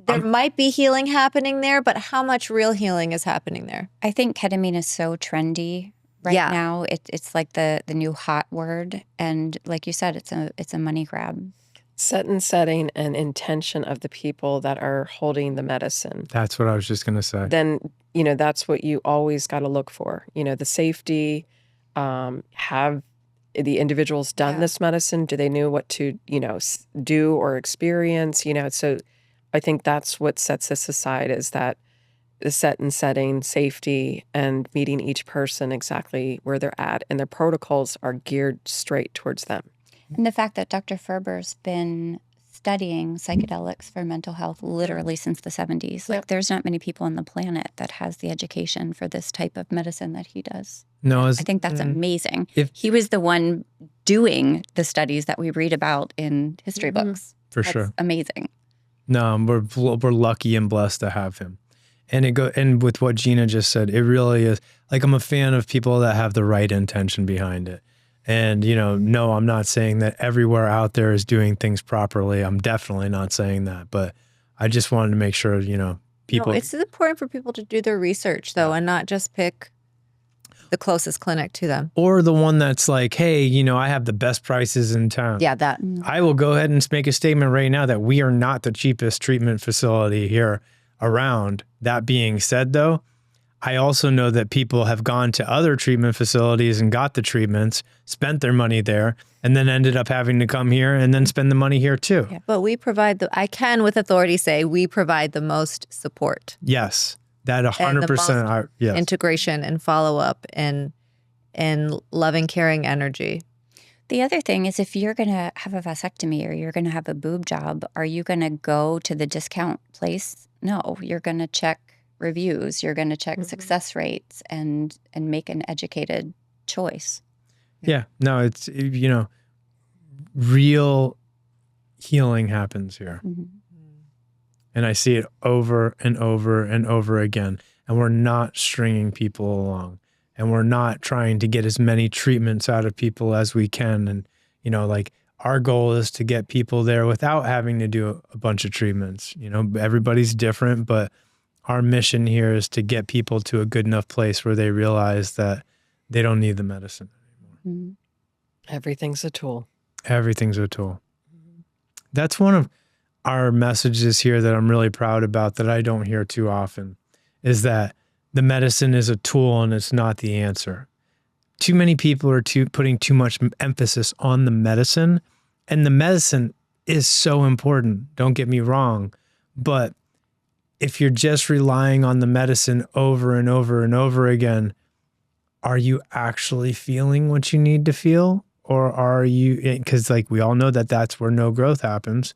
there might be healing happening there, but how much real healing is happening there? I think ketamine is so trendy right now. It's like the new hot word, and like you said, it's a money grab. Set and setting and intention of the people that are holding the medicine. That's what I was just going to say. Then, that's what you always got to look for. The safety, have the individuals done this medicine? Do they know what to, do or experience? So I think that's what sets this aside, is that the set and setting, safety, and meeting each person exactly where they're at. And the protocols are geared straight towards them. And the fact that Dr. Ferber's been studying psychedelics for mental health literally since the 70s. Like, there's not many people on the planet that has the education for this type of medicine that he does. No, I think that's amazing. If- He was the one doing the studies that we read about in history books. For That's sure. amazing. No, we're lucky and blessed to have him. And with what Gina just said, it really is, like, I'm a fan of people that have the right intention behind it. And, no, I'm not saying that everywhere out there is doing things properly. I'm definitely not saying that. But I just wanted to make sure, people. No, it's important for people to do their research, though, and not just pick the closest clinic to them. Or the one that's like, hey, I have the best prices in town. Yeah, that. I will go ahead and make a statement right now that we are not the cheapest treatment facility here around. That being said, though, I also know that people have gone to other treatment facilities and got the treatments, spent their money there, and then ended up having to come here and then spend the money here too. Yeah, but we provide I can with authority say we provide the most support. Yes, that 100%. Yes. Integration and follow-up and loving, caring energy. The other thing is, if you're going to have a vasectomy or you're going to have a boob job, are you going to go to the discount place? No, you're going to check reviews. You're going to check success rates and make an educated choice. Yeah, no, it's, real healing happens here. And I see it over and over and over again. And we're not stringing people along. And we're not trying to get as many treatments out of people as we can. And, our goal is to get people there without having to do a bunch of treatments. Everybody's different, but our mission here is to get people to a good enough place where they realize that they don't need the medicine anymore. Everything's a tool. Everything's a tool. That's one of our messages here that I'm really proud about, that I don't hear too often, is that the medicine is a tool and it's not the answer. Too many people are putting too much emphasis on the medicine, and the medicine is so important. Don't get me wrong, but if you're just relying on the medicine over and over and over again, are you actually feeling what you need to feel? Or are you, because like we all know that that's where no growth happens.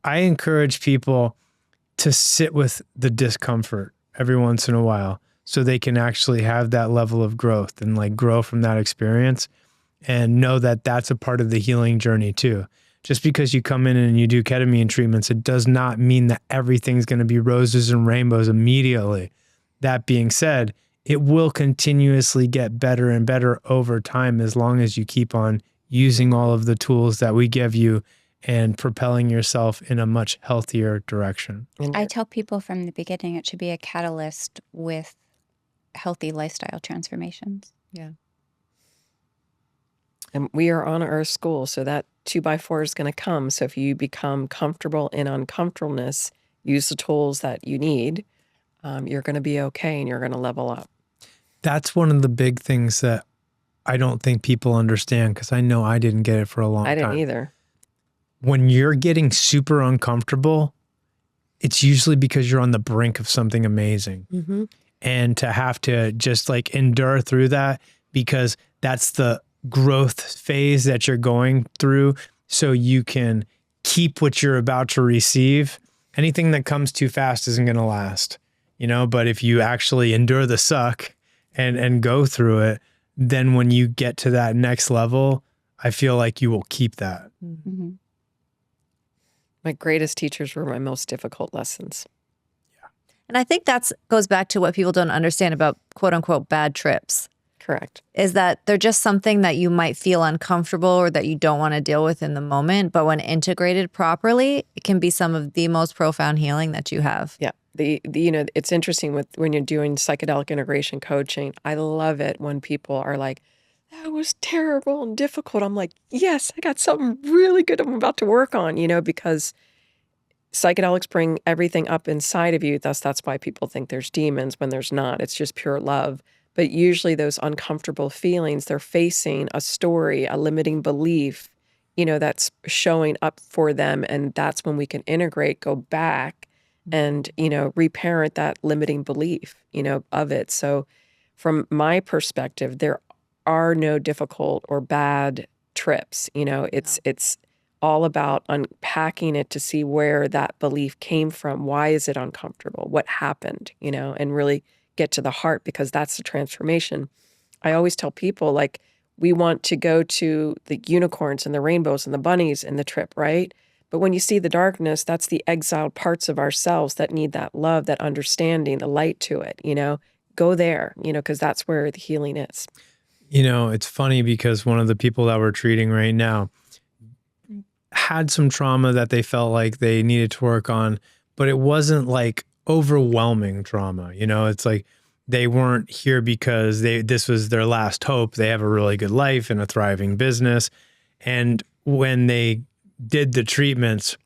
I encourage people to sit with the discomfort every once in a while so they can actually have that level of growth and like grow from that experience, and know that that's a part of the healing journey too. Just because you come in and you do ketamine treatments, it does not mean that everything's going to be roses and rainbows immediately. That being said, it will continuously get better and better over time as long as you keep on using all of the tools that we give you and propelling yourself in a much healthier direction. I tell people from the beginning it should be a catalyst with healthy lifestyle transformations. Yeah. And we are on our school, so that 2x4 is going to come. So if you become comfortable in uncomfortableness, use the tools that you need, you're going to be okay and you're going to level up. That's one of the big things that I don't think people understand, because I know I didn't get it for a long time. I didn't either. When you're getting super uncomfortable, it's usually because you're on the brink of something amazing. And to have to just like endure through that, because that's the growth phase that you're going through, so you can keep what you're about to receive. Anything that comes too fast isn't going to last, but if you actually endure the suck and go through it, then when you get to that next level, I feel like you will keep that. My greatest teachers were my most difficult lessons. And I think that goes back to what people don't understand about quote unquote bad trips. Correct. Is that they're just something that you might feel uncomfortable or that you don't want to deal with in the moment. But when integrated properly, it can be some of the most profound healing that you have. Yeah. It's interesting when you're doing psychedelic integration coaching. I love it when people are like, that was terrible and difficult. I'm like, yes, I got something really good I'm about to work on, because psychedelics bring everything up inside of you. Thus, that's why people think there's demons when there's not. It's just pure love. But usually those uncomfortable feelings, they're facing a story, a limiting belief, that's showing up for them. And that's when we can integrate, go back and, reparent that limiting belief, of it. So from my perspective, there are no difficult or bad trips. It's all about unpacking it to see where that belief came from. Why is it uncomfortable? What happened, and really get to the heart, because that's the transformation. I always tell people, like, we want to go to the unicorns and the rainbows and the bunnies in the trip, right? But when you see the darkness, that's the exiled parts of ourselves that need that love, that understanding, the light to it, go there, because that's where the healing is. It's funny because one of the people that we're treating right now had some trauma that they felt like they needed to work on, but it wasn't like overwhelming trauma. It's like they weren't here because this was their last hope. They have a really good life and a thriving business. And when they did the treatments,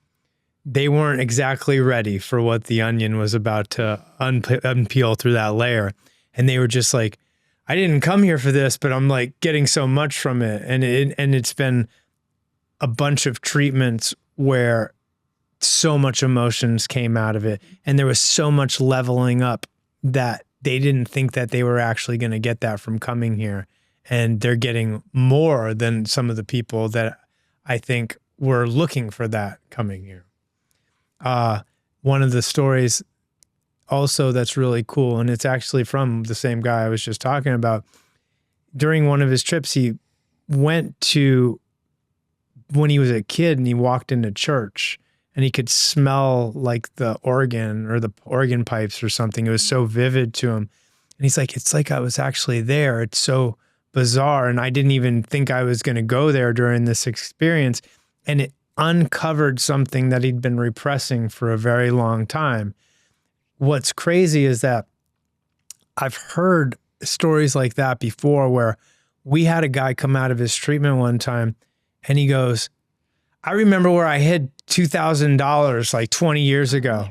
they weren't exactly ready for what the onion was about to unpeel through that layer. And they were just like, I didn't come here for this, but I'm like getting so much from it. And it's been a bunch of treatments where so much emotions came out of it. And there was so much leveling up that they didn't think that they were actually going to get that from coming here. And they're getting more than some of the people that I think were looking for that coming here. One of the stories also that's really cool, and it's actually from the same guy I was just talking about. During one of his trips, he went to, when he was a kid, and he walked into church and he could smell like the organ or the organ pipes or something. It was so vivid to him. And he's like, it's like I was actually there. It's so bizarre. And I didn't even think I was going to go there during this experience. And it uncovered something that he'd been repressing for a very long time. What's crazy is that I've heard stories like that before, where we had a guy come out of his treatment one time and he goes, I remember where I hid $2,000 like 20 years ago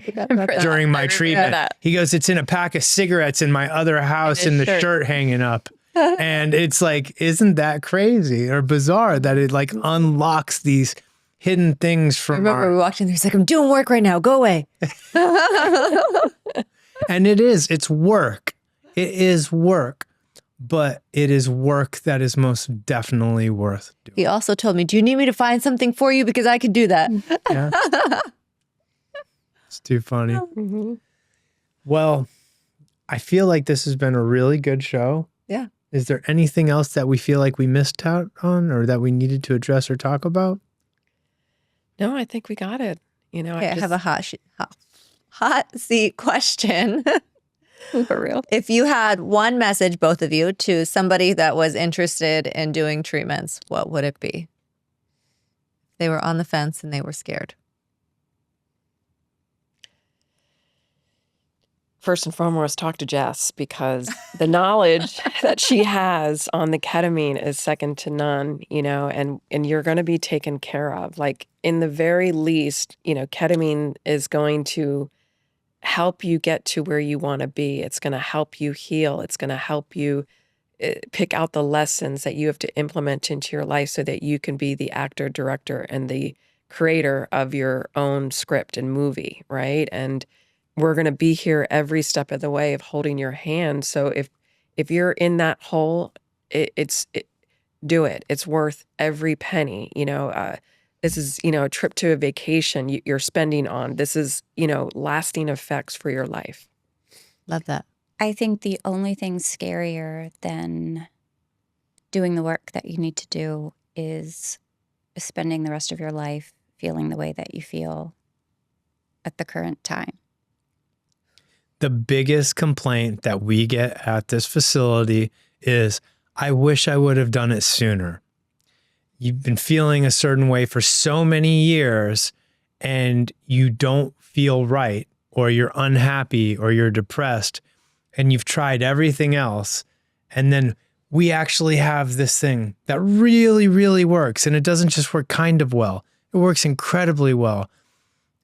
during my treatment. He goes, it's in a pack of cigarettes in my other house and the shirt hanging up. And it's like, isn't that crazy or bizarre that it like unlocks these hidden things from I remember we walked in there, he's like, I'm doing work right now, go away. And it's work. It is work, but it is work that is most definitely worth doing. He also told me, do you need me to find something for you? Because I could do that. Yeah. It's too funny. Mm-hmm. Well, I feel like this has been a really good show. Yeah. Is there anything else that we feel like we missed out on or that we needed to address or talk about? No, I think we got it. Okay, I have a hot seat question. For real. If you had one message, both of you, to somebody that was interested in doing treatments, what would it be? They were on the fence and they were scared. First and foremost, talk to Jess, because the knowledge that she has on the ketamine is second to none, and you're going to be taken care of. Like, in the very least, ketamine is going to help you get to where you want to be. It's going to help you heal. It's going to help you pick out the lessons that you have to implement into your life so that you can be the actor, director, and the creator of your own script and movie, right? And we're going to be here every step of the way of holding your hand. So if you're in that hole, do it. It's worth every penny. This is, a trip to a vacation you're spending on. This is, lasting effects for your life. Love that. I think the only thing scarier than doing the work that you need to do is spending the rest of your life feeling the way that you feel at the current time. The biggest complaint that we get at this facility is, I wish I would have done it sooner. You've been feeling a certain way for so many years and you don't feel right, or you're unhappy, or you're depressed, and you've tried everything else. And then we actually have this thing that really, really works. And it doesn't just work kind of well, it works incredibly well.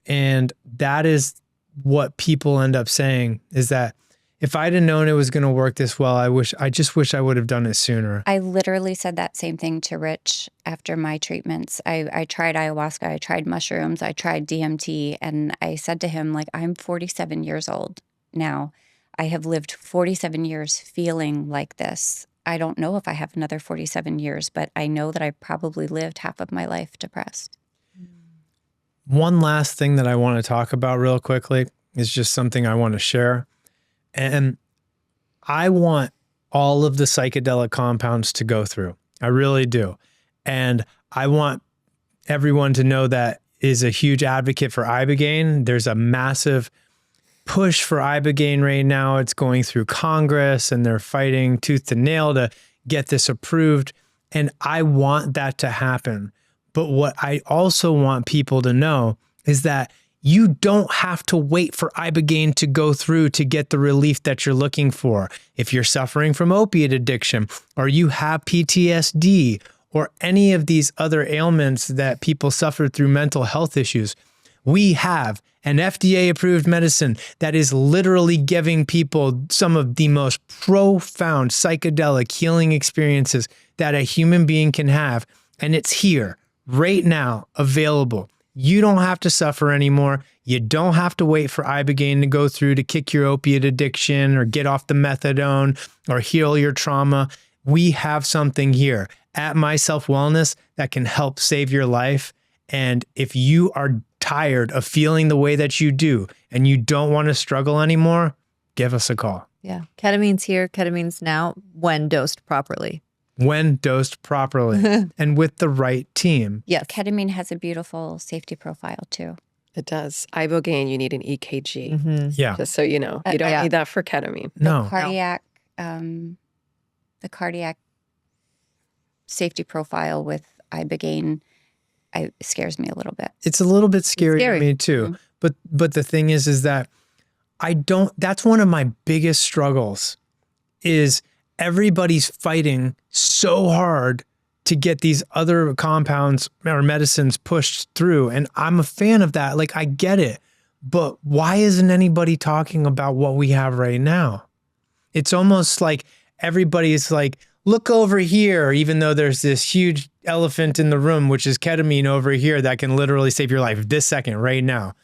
And that is what people end up saying, is that if I'd have known it was going to work this well, I just wish I would have done it sooner. I literally said that same thing to Rich after my treatments. I tried ayahuasca, I tried mushrooms, I tried DMT, and I said to him, like, I'm 47 years old now. I have lived 47 years feeling like this. I don't know if I have another 47 years, but I know that I probably lived half of my life depressed. One last thing that I want to talk about real quickly is just something I want to share. And I want all of the psychedelic compounds to go through. I really do. And I want everyone to know that is a huge advocate for Ibogaine. There's a massive push for Ibogaine right now. It's going through Congress and they're fighting tooth and nail to get this approved. And I want that to happen. But what I also want people to know is that you don't have to wait for Ibogaine to go through to get the relief that you're looking for. If you're suffering from opiate addiction, or you have PTSD, or any of these other ailments that people suffer through mental health issues, we have an FDA-approved medicine that is literally giving people some of the most profound psychedelic healing experiences that a human being can have. And it's here, right now, available. You don't have to suffer anymore. You don't have to wait for Ibogaine to go through to kick your opiate addiction or get off the methadone or heal your trauma. We have something here at My Self Wellness that can help save your life. And if you are tired of feeling the way that you do and you don't want to struggle anymore, give us a call. Yeah. Ketamine's here. Ketamine's now when dosed properly. When dosed properly and with the right team. Yes. Ketamine has a beautiful safety profile too. It does. Ibogaine, you need an EKG. Mm-hmm. Yeah. Just so you know. You don't need that for ketamine. No. The cardiac safety profile with Ibogaine scares me a little bit. It's a little bit scary to me too. Mm-hmm. But the thing is that that's one of my biggest struggles is everybody's fighting so hard to get these other compounds or medicines pushed through. And I'm a fan of that. Like, I get it. But why isn't anybody talking about what we have right now? It's almost like everybody's like, look over here, even though there's this huge elephant in the room, which is ketamine over here that can literally save your life this second, right now.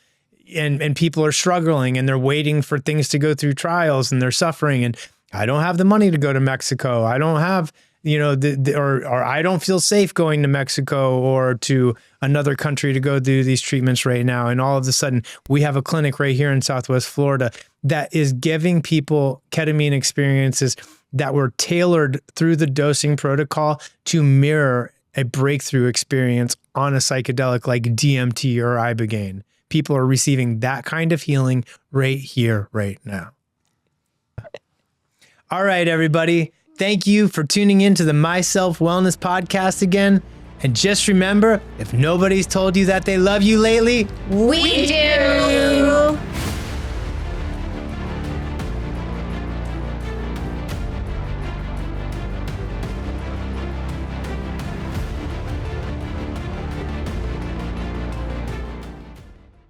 And people are struggling and they're waiting for things to go through trials and they're suffering. And I don't have the money to go to Mexico. I don't have, or I don't feel safe going to Mexico or to another country to go do these treatments right now. And all of a sudden we have a clinic right here in Southwest Florida that is giving people ketamine experiences that were tailored through the dosing protocol to mirror a breakthrough experience on a psychedelic like DMT or Ibogaine. People are receiving that kind of healing right here, right now. All right, everybody. Thank you for tuning in to the My Self Wellness podcast again. And just remember, if nobody's told you that they love you lately, We do.